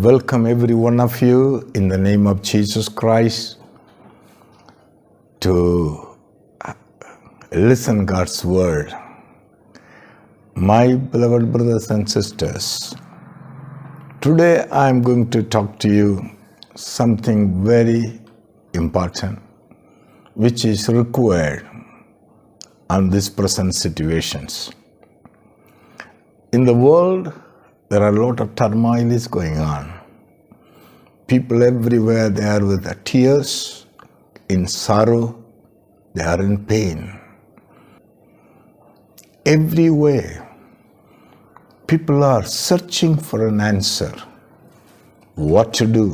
welcome every one of you in the name of Jesus Christ to listen God's word. My beloved brothers and sisters, today I am going to talk to you something very important which is required on these present situations. In the world, there are a lot of turmoil is going on. People everywhere, they are with tears, in sorrow, they are in pain. Everywhere, people are searching for an answer. What to do,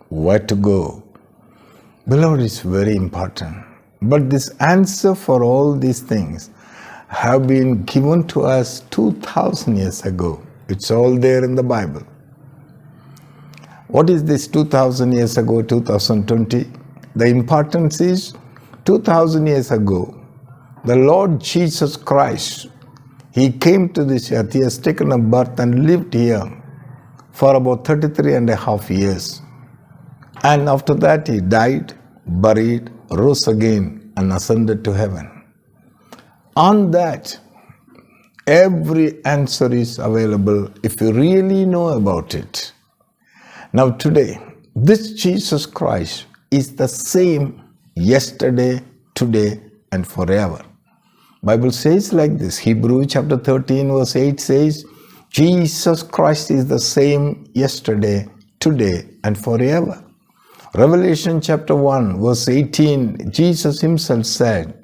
where to go. Beloved, is very important. But this answer for all these things have been given to us 2,000 years ago. It's all there in the Bible. What is this 2,000 years ago, 2020? The importance is 2,000 years ago, the Lord Jesus Christ, He came to this earth. He has taken a birth and lived here for about 33 and a half years. And after that, He died, buried, rose again, and ascended to heaven. On that, every answer is available if you really know about it. Now today, this Jesus Christ is the same yesterday, today, and forever. Bible says like this, Hebrew chapter 13 verse 8 says, Jesus Christ is the same yesterday, today, and forever. Revelation chapter 1 verse 18, Jesus Himself said,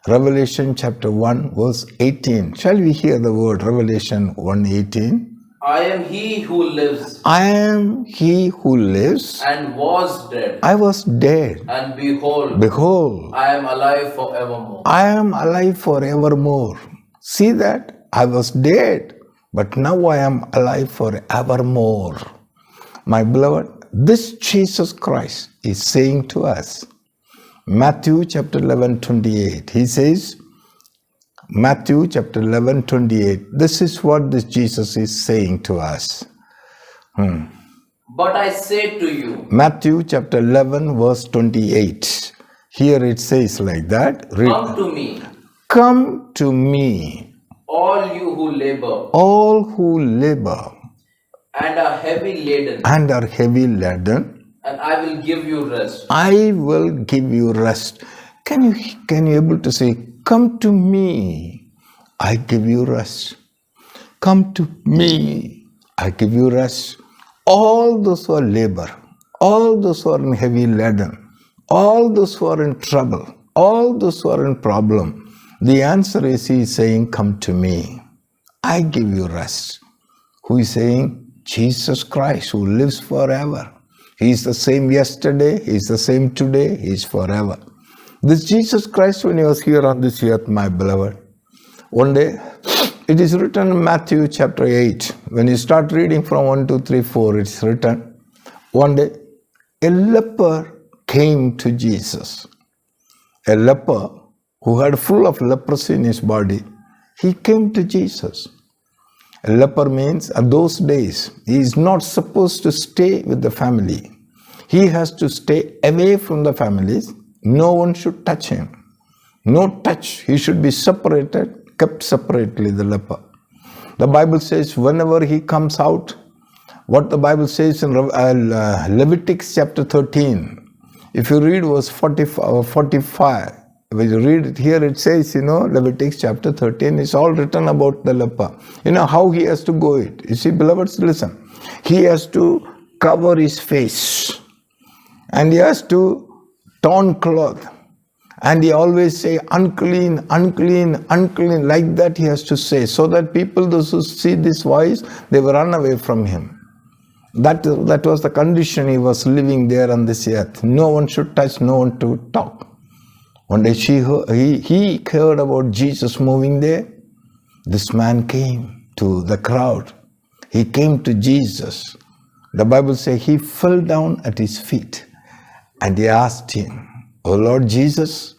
Revelation chapter 1 verse 18. Shall we hear the word Revelation 1:18? I am He who lives. I am He who lives. And was dead. I was dead. And behold. Behold. I am alive forevermore. I am alive forevermore. See that? I was dead, but now I am alive forevermore. My beloved, this Jesus Christ is saying to us, Matthew chapter 11:28. He says, Matthew chapter 11:28. This is what this Jesus is saying to us. But I say to you. Matthew chapter 11 verse 28. Here it says like that. Come to me. Come to me. All you who labor. All who labor. And are heavy laden. And are heavy laden. And I will give you rest. I will give you rest. Can you able to say, come to me, I give you rest. Come to me, I give you rest. All those who are labor, all those who are in heavy laden, all those who are in trouble, all those who are in problem, the answer is He is saying, come to me, I give you rest. Who is saying? Jesus Christ, who lives forever. He is the same yesterday, He is the same today, He is forever. This Jesus Christ, when He was here on this earth, my beloved, one day, it is written in Matthew chapter 8. When you start reading from 1, 2, 3, 4, it's written, one day, a leper came to Jesus. A leper who had full of leprosy in his body, he came to Jesus. A leper means, at those days, he is not supposed to stay with the family. He has to stay away from the families. No one should touch him. No touch. He should be separated, kept separately, the leper. The Bible says whenever he comes out, what the Bible says in Leviticus chapter 13, if you read verse 45, when you read it here, it says, Leviticus chapter 13 is all written about the leper. How he has to go it. You see, beloveds, listen. He has to cover his face. And he has to torn cloth. And he always say, unclean, unclean, unclean. Like that he has to say. So that people, those who see this voice, they will run away from him. That was the condition he was living there on this earth. No one should touch, no one to talk. One day he heard about Jesus moving there. This man came to the crowd. He came to Jesus. The Bible says he fell down at his feet and he asked him, "Oh Lord Jesus,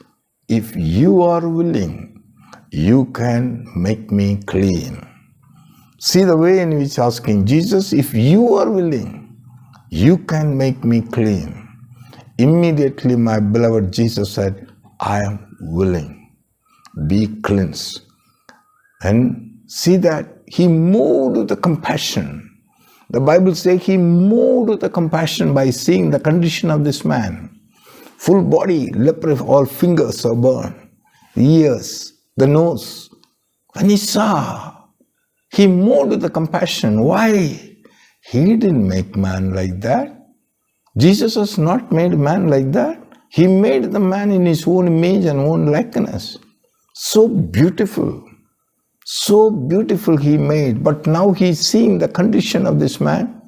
if you are willing, you can make me clean." See the way in which asking, Jesus, if you are willing, You can make me clean. Immediately, my beloved Jesus said, I am willing. Be cleansed. And see that he moved with the compassion. The Bible says he moved with the compassion by seeing the condition of this man. Full body, leprosy, all fingers are burned, the ears, the nose. And he saw, he moved with the compassion. Why? He didn't make man like that. Jesus has not made man like that. He made the man in his own image and own likeness. So beautiful he made. But now he's seeing the condition of this man.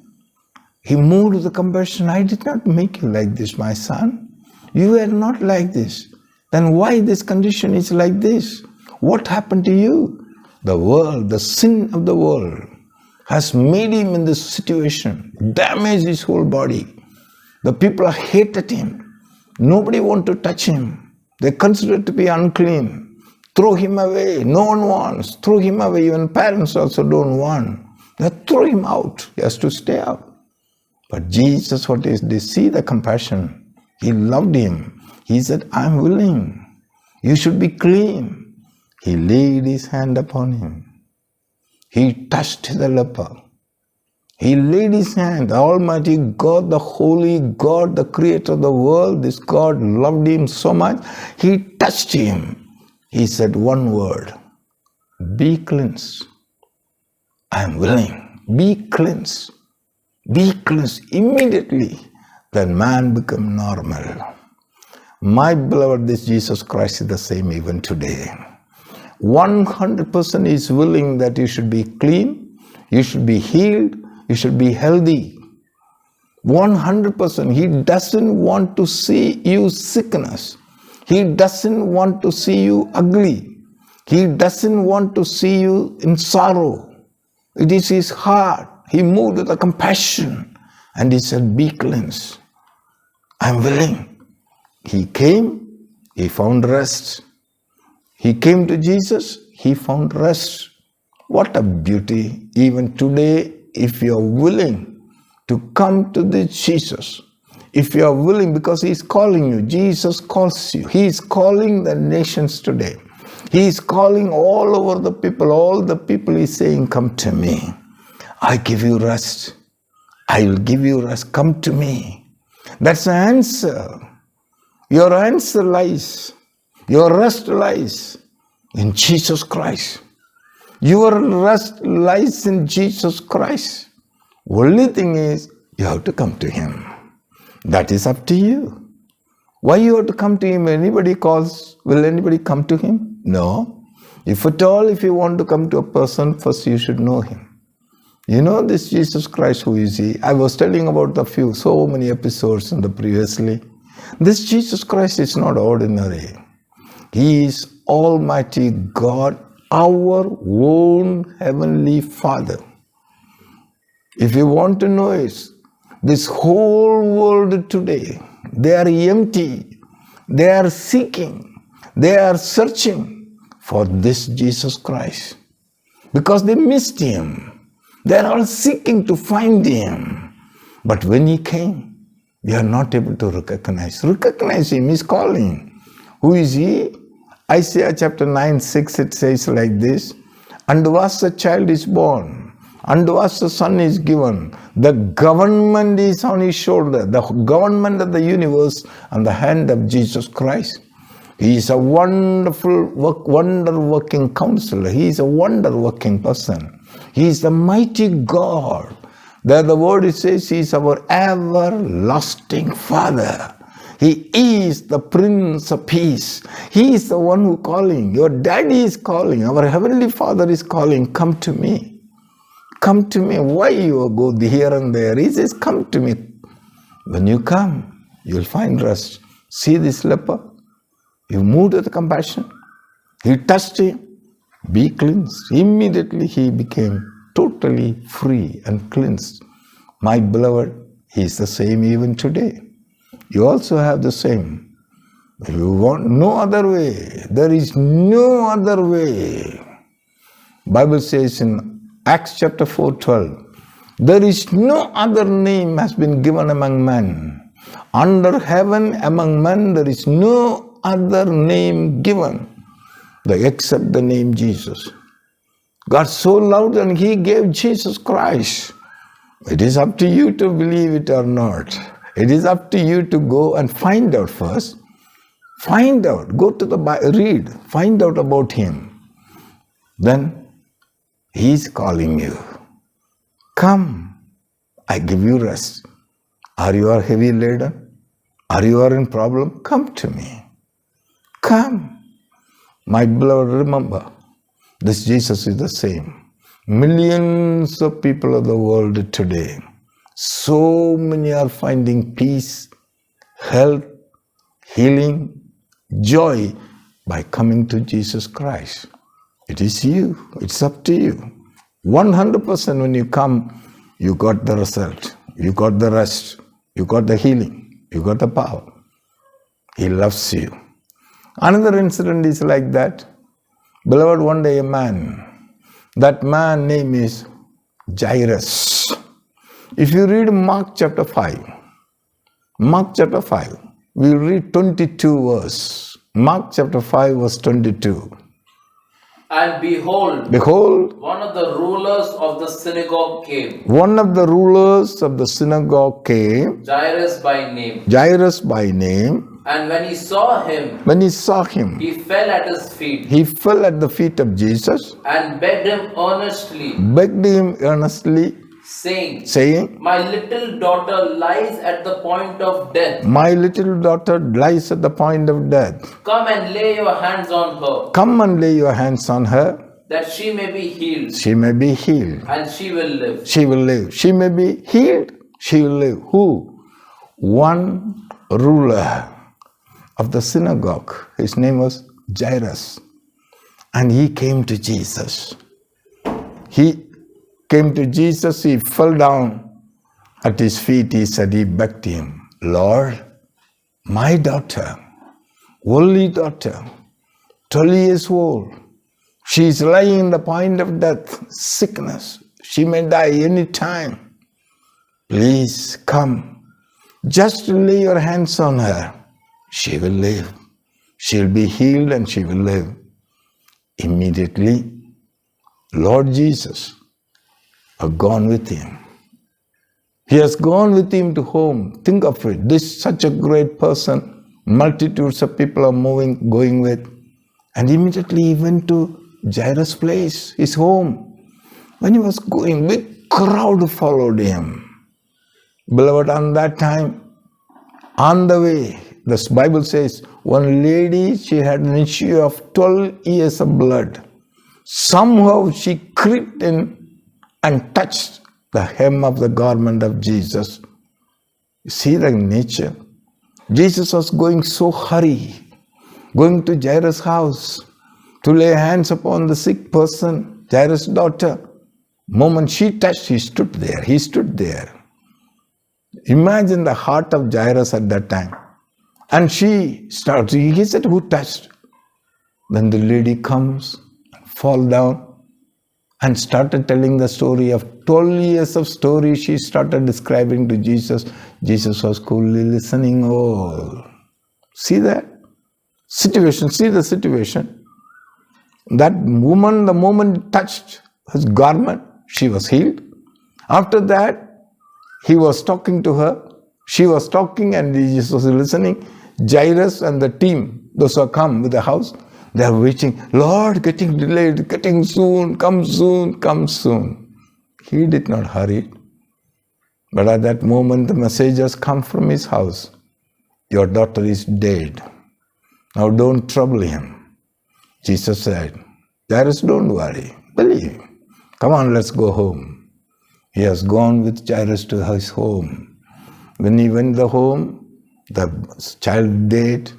He moved with the compassion. I did not make you like this, my son. You were not like this. Then why this condition is like this? What happened to you? The world, the sin of the world has made him in this situation, damaged his whole body. The people hated him. Nobody wanted to touch him. They considered to be unclean. Throw him away. No one wants. Throw him away. Even parents also don't want. They throw him out. He has to stay out. But Jesus, what is this? See the compassion. He loved him. He said, I'm willing. You should be clean. He laid his hand upon him. He touched the leper. He laid his hand. The Almighty God, the Holy God, the Creator of the world, this God loved him so much. He touched him. He said one word, be cleansed. I am willing. Be cleansed. Be cleansed. Immediately, that man became normal. My beloved, this Jesus Christ is the same even today. 100% is willing that you should be clean, you should be healed, you should be healthy. 100%. He doesn't want to see you sickness. He doesn't want to see you ugly. He doesn't want to see you in sorrow. It is his heart. He moved with a compassion and he said, be cleansed. I'm willing. He came, he found rest. He came to Jesus, he found rest. What a beauty. Even today, if you are willing to come to this Jesus, if you are willing, because he is calling you, Jesus calls you. He is calling the nations today. He is calling all over the people he is saying, come to me. I give you rest. I will give you rest. Come to me. That's the answer. Your answer lies. Your rest lies in Jesus Christ. Your rest lies in Jesus Christ. Only thing is, you have to come to him. That is up to you. Why you have to come to him? Anybody calls, will anybody come to him? No. If at all, if you want to come to a person, first you should know him. You know this Jesus Christ, who is he? I was telling about so many episodes in the previously. This Jesus Christ is not ordinary. He is Almighty God, our own Heavenly Father. If you want to know it, this whole world today, they are empty. They are seeking. They are searching for this Jesus Christ because they missed him. They are all seeking to find him. But when he came, they are not able to recognize. Recognize him, he's calling. Who is he? Isaiah chapter 9:6, it says like this, unto us a child is born, unto us a son is given, the government is on his shoulder, the government of the universe on the hand of Jesus Christ. He is a wonderful, wonder-working counselor. He is a wonder-working person. He is the mighty God. There the word it says he is our everlasting Father. He is the Prince of Peace. He is the one who is calling. Your daddy is calling. Our Heavenly Father is calling, come to me. Come to me. Why you go here and there? He says, come to me. When you come, you will find rest. See this leper? You moved with compassion. He touched him. Be cleansed. Immediately he became totally free and cleansed. My beloved, he is the same even today. You also have the same. You want no other way. There is no other way. Bible says in Acts chapter 4:12, There is no other name has been given among men. Under heaven among men there is no other name given except the name Jesus. God so loved and He gave Jesus Christ. It is up to you to believe it or not. It is up to you to go and find out first. Find out. Go to the Bible, read. Find out about Him. Then He is calling you. Come, I give you rest. Are you heavy laden? Are you in problem? Come to me. Come. My beloved, remember, this Jesus is the same. Millions of people of the world today, so many are finding peace, health, healing, joy by coming to Jesus Christ. It is you. It's up to you. 100% when you come, you got the result. You got the rest. You got the healing. You got the power. He loves you. Another incident is like that. Beloved, one day a man, that man name is Jairus. If you read Mark chapter 5, we read 22 verse. Mark chapter 5 verse 22. And behold, one of the rulers of the synagogue came. One of the rulers of the synagogue came. Jairus by name. And when he saw him, he fell at his feet. He fell at the feet of Jesus and begged him earnestly, saying, My little daughter lies at the point of death. Come and lay your hands on her. That she may be healed. And she will live. She may be healed. She will live. Who? One ruler of the synagogue. His name was Jairus. And he came to Jesus. He fell down at his feet. He begged him, Lord, my daughter, only daughter, 12 years old, she is lying in the point of death, sickness. She may die any time. Please come. Just lay your hands on her. She will live. She will be healed and she will live. Immediately, Lord Jesus has gone with him. He has gone with him to home. Think of it. This such a great person. Multitudes of people are going with. And immediately he went to Jairus' place, his home. When he was going, big crowd followed him. Beloved, on that time, on the way, the Bible says, one lady, she had an issue of 12 years of blood. Somehow she crept in and touched the hem of the garment of Jesus. You see the nature. Jesus was going so hurry, going to Jairus' house to lay hands upon the sick person, Jairus' daughter. Moment she touched, he stood there. Imagine the heart of Jairus at that time. And he said, who touched? Then the lady comes, fall down, and started telling the story of 12 years of story. She started describing to Jesus. Jesus was coolly listening all. See that situation? See the situation. That woman, the moment touched his garment, she was healed. After that, he was talking to her. She was talking and Jesus was listening. Jairus and the team, those who have come with the house, they are waiting. Lord, getting delayed, getting soon, come soon, come soon. He did not hurry. But at that moment, the message has come from his house. Your daughter is dead. Now don't trouble him. Jesus said, Jairus, don't worry. Believe. Come on, let's go home. He has gone with Jairus to his home. When he went to the home, the child dead,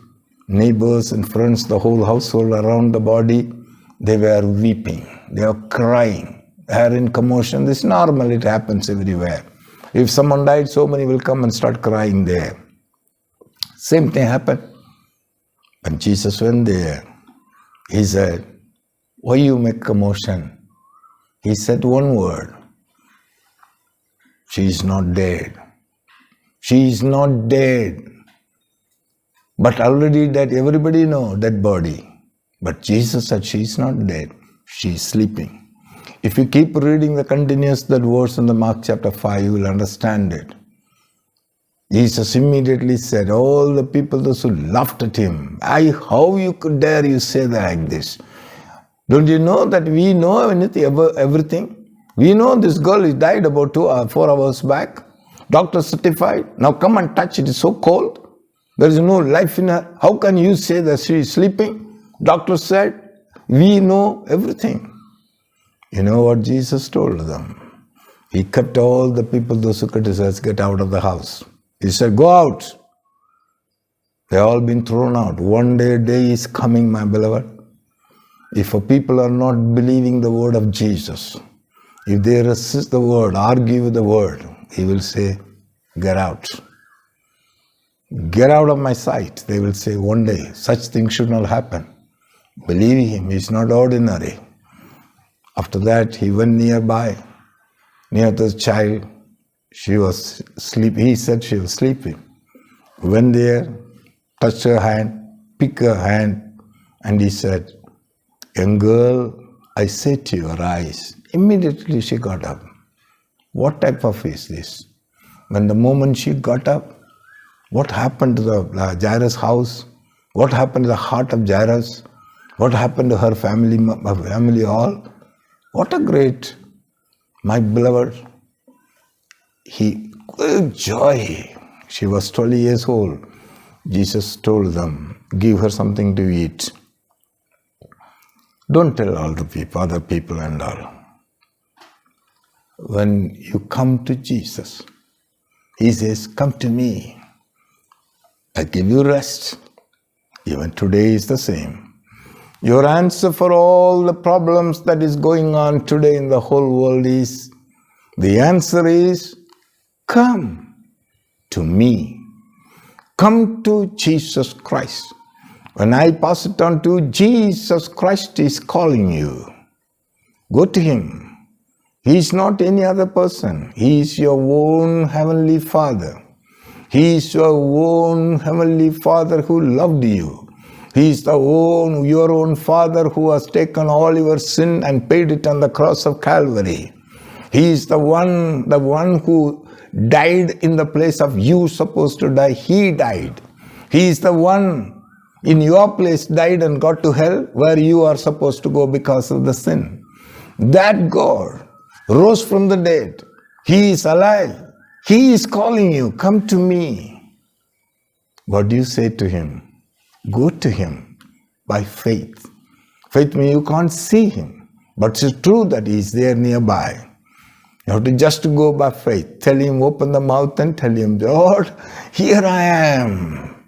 neighbors and friends, the whole household around the body, they were weeping. They were crying. They are in commotion. This is normal. It happens everywhere. If someone died, so many will come and start crying there. Same thing happened. When Jesus went there, he said, why you make commotion? He said one word. She is not dead. She is not dead. But already that everybody know that body. But Jesus said she is not dead. She is sleeping. If you keep reading the continuous that verse in the Mark chapter 5, you will understand it. Jesus immediately said, all the people, those who laughed at him, how you could dare you say that like this? Don't you know that we know everything? We know this girl is died about 4 hours back. Doctor certified. Now come and touch it. It's so cold. There is no life in her. How can you say that she is sleeping? Doctor said, we know everything. You know what Jesus told them? He kept all the people, those who criticized, get out of the house. He said, go out. They all been thrown out. One day is coming, my beloved. If a people are not believing the word of Jesus, if they resist the word, argue with the word, he will say, get out. Get out of my sight. They will say, one day, such things should not happen. Believe him, he is not ordinary. After that, he went nearby, near the child. She was sleeping. He said she was sleeping. Went there, touched her hand, picked her hand, and he said, young girl, I say to you, arise. Immediately she got up. What type of is this? When the moment she got up, what happened to the Jairus' house? What happened to the heart of Jairus? What happened to her family all? What a great, my beloved, joy. She was 12 years old. Jesus told them, give her something to eat. Don't tell all the people, other people and all. When you come to Jesus, he says, come to me. I give you rest. Even today is the same. Your answer for all the problems that is going on today in the whole world is, the answer is, come to me. Come to Jesus Christ. When I pass it on to Jesus Christ is calling you. Go to him. He is not any other person. He is your own heavenly Father. He is your own heavenly Father who loved you. He is your own Father who has taken all your sin and paid it on the cross of Calvary. He is the one who died in the place of you supposed to die. He died. He is the one in your place died and got to hell where you are supposed to go because of the sin. That God rose from the dead. He is alive. He is calling you, come to me. What do you say to him? Go to him by faith. Faith means you can't see him, but it's true that he is there nearby. You have to just go by faith. Tell him, open the mouth and tell him, Lord, here I am.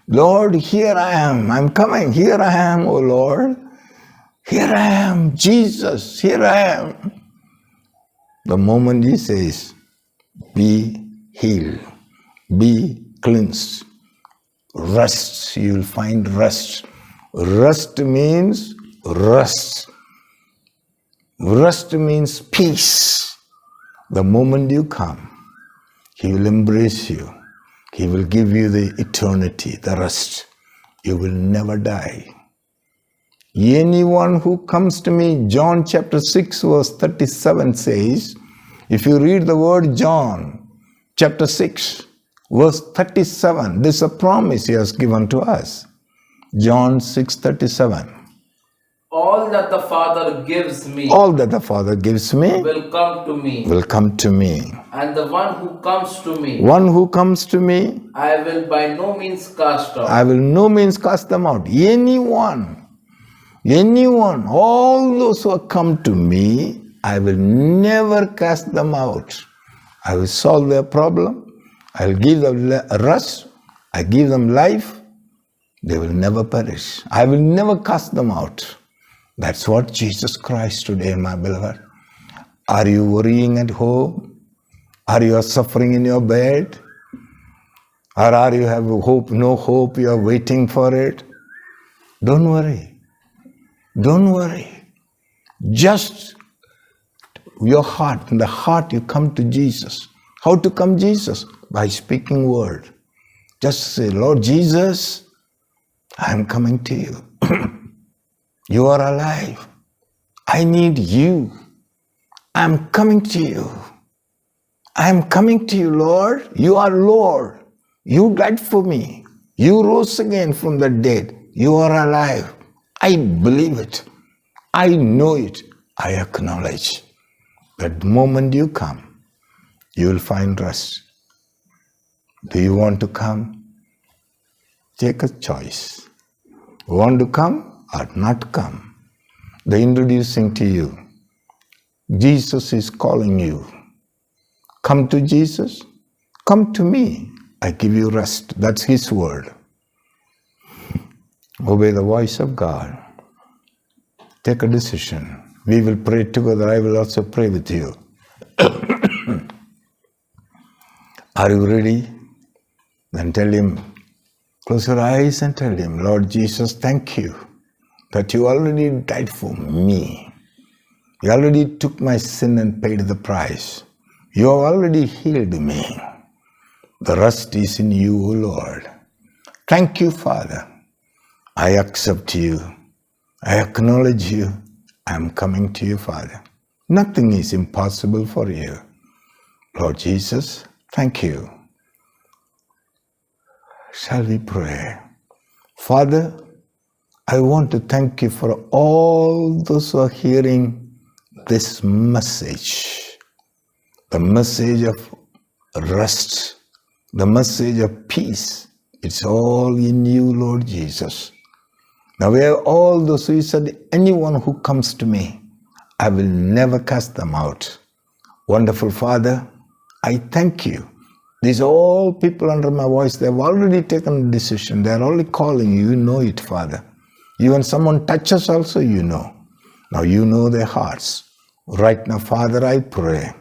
Lord, here I am. I'm coming. Here I am, oh Lord. Here I am, Jesus. Here I am. The moment he says, be healed, be cleansed, rest, you will find rest. Rest means rest. Rest means peace. The moment you come, he will embrace you. He will give you the eternity, the rest. You will never die. Anyone who comes to me, John chapter 6 verse 37 says, if you read the word John chapter 6 verse 37, this is a promise he has given to us. John 6:37. All that the Father gives me. All that the Father gives me. Will come to me. Will come to me. And the one who comes to me. One who comes to me. I will by no means cast out. I will no means cast them out. Anyone, all those who have come to me, I will never cast them out. I will solve their problem. I will give them rest. I give them life. They will never perish. I will never cast them out. That's what Jesus Christ today, my beloved. Are you worrying at home? Are you suffering in your bed? Or are you have hope, no hope, you are waiting for it? Don't worry. Don't worry. Just your heart, in the heart you come to Jesus. How to come, Jesus? By speaking word. Just say, Lord Jesus, I am coming to you. You are alive. I need you. I am coming to you. I am coming to you, Lord. You are Lord. You died for me. You rose again from the dead. You are alive. I believe it. I know it. I acknowledge that the moment you come, you will find rest. Do you want to come? Take a choice. Want to come or not come? The introducing to you. Jesus is calling you. Come to Jesus. Come to me. I give you rest. That's His word. Obey the voice of God. Take a decision. We will pray together. I will also pray with you. Are you ready? Then tell Him, close your eyes and tell Him, Lord Jesus, thank you that you already died for me. You already took my sin and paid the price. You have already healed me. The rest is in you, O Lord. Thank you, Father. I accept you. I acknowledge you. I am coming to you, Father. Nothing is impossible for you. Lord Jesus, thank you. Shall we pray? Father, I want to thank you for all those who are hearing this message. The message of rest, the message of peace. It's all in you, Lord Jesus. Now we have all those who said, anyone who comes to me, I will never cast them out. Wonderful Father, I thank you. These all people under my voice, they have already taken a decision. They are already calling you. You know it, Father. Even someone touches also, you know. Now you know their hearts. Right now, Father, I pray.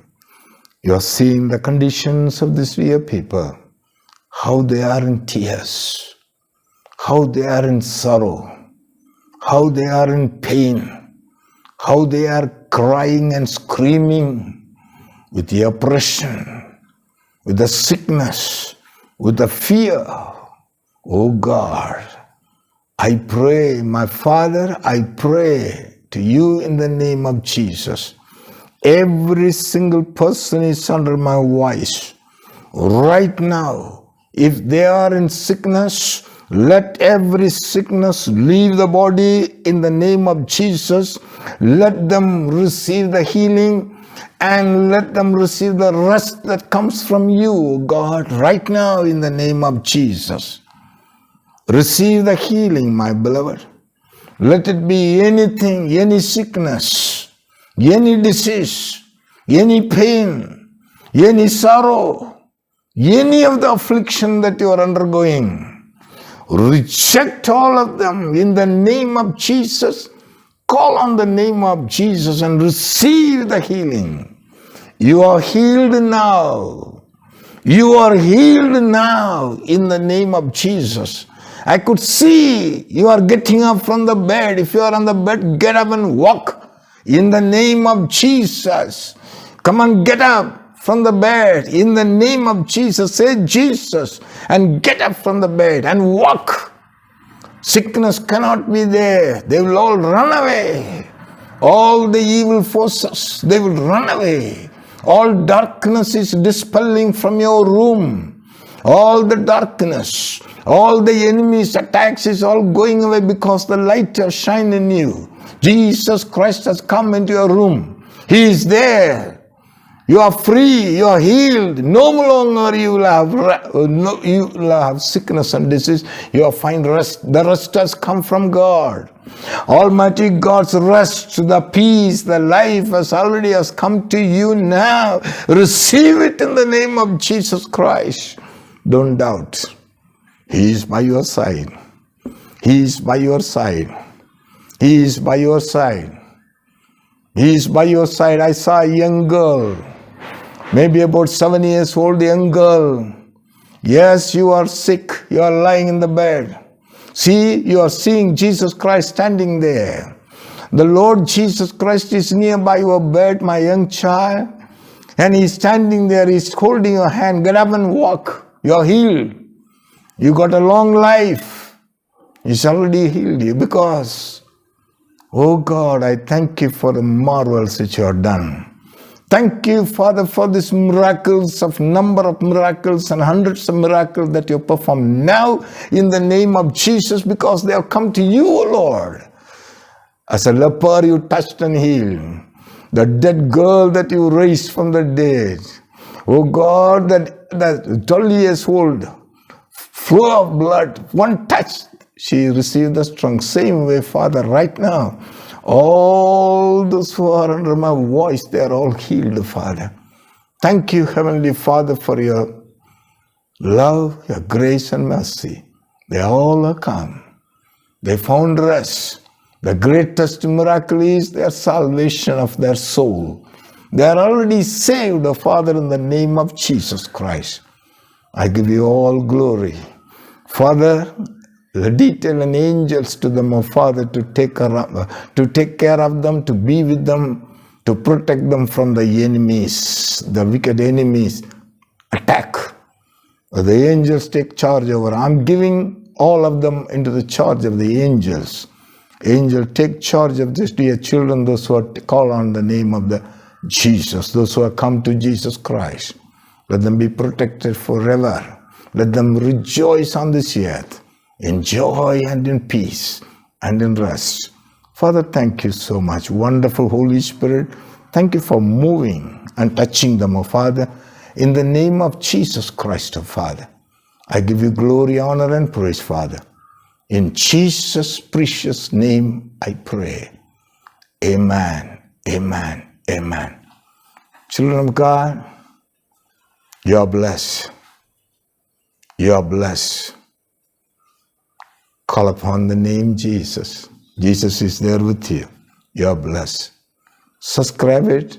You are seeing the conditions of this dear people. How they are in tears. How they are in sorrow. How they are in pain. How they are crying and screaming with the oppression, with the sickness, with the fear. Oh God, I pray, my Father, I pray to you in the name of Jesus. Every single person is under my voice. Right now, if they are in sickness, let every sickness leave the body in the name of Jesus. Let them receive the healing and let them receive the rest that comes from you, God, right now in the name of Jesus. Receive the healing, my beloved. Let it be anything, any sickness, any disease, any pain, any sorrow, any of the affliction that you are undergoing. Reject all of them in the name of Jesus. Call on the name of Jesus and receive the healing. You are healed now. You are healed now in the name of Jesus. I could see you are getting up from the bed. If you are on the bed, get up and walk in the name of Jesus. Come on, get up from the bed in the name of Jesus. Say Jesus and get up from the bed and walk. Sickness cannot be there. They will all run away. All the evil forces, they will run away. All darkness is dispelling from your room. All the darkness, all the enemy's attacks is all going away because the light has shined in you. Jesus Christ has come into your room. He is there. You are free, you are healed. No longer you will have sickness and disease. You will find rest. The rest has come from God. Almighty God's rest, the peace, the life has come to you now. Receive it in the name of Jesus Christ. Don't doubt. He is by your side. He is by your side. He is by your side. He is by your side. I saw a young girl, maybe about 7 years old young girl. Yes, you are sick. You are lying in the bed. See, you are seeing Jesus Christ standing there. The Lord Jesus Christ is nearby your bed, my young child. And he's standing there, he's holding your hand. Get up and walk. You're healed. You got a long life. He's already healed you because, oh God, I thank you for the marvels that you have done. Thank you, Father, for these miracles, of number of miracles and hundreds of miracles that you perform now in the name of Jesus, because they have come to you, O Lord. As a leper you touched and healed. The dead girl that you raised from the dead. Oh God, that 12 years old, flow of blood, one touch, she received the strength. Same way, Father, right now, all those who are under my voice, they are all healed, Father. Thank you, Heavenly Father, for your love, your grace and mercy. They all are come. They found rest. The greatest miracle is their salvation of their soul. They are already saved, Father, in the name of Jesus Christ. I give you all glory. Father, detail and angels to them, Father, to take care of them, to be with them, to protect them from the enemies, the wicked enemies' attack. The angels take charge over. I'm giving all of them into the charge of the angels. Angel, take charge of this dear children, those who are called on the name of the Jesus, those who have come to Jesus Christ. Let them be protected forever. Let them rejoice on this earth in joy and in peace and in rest. Father, thank you so much. Wonderful Holy Spirit, thank you for moving and touching them, Father. In the name of Jesus Christ, Father, I give you glory, honor, and praise, Father. In Jesus' precious name I pray. Amen, amen, amen. Children of God, you are blessed. You are blessed. Call upon the name Jesus. Jesus is there with you. You are blessed. Subscribe it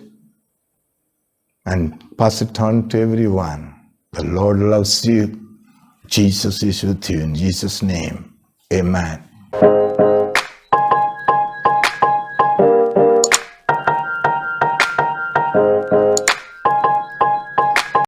and pass it on to everyone. The Lord loves you. Jesus is with you. In Jesus' name, amen.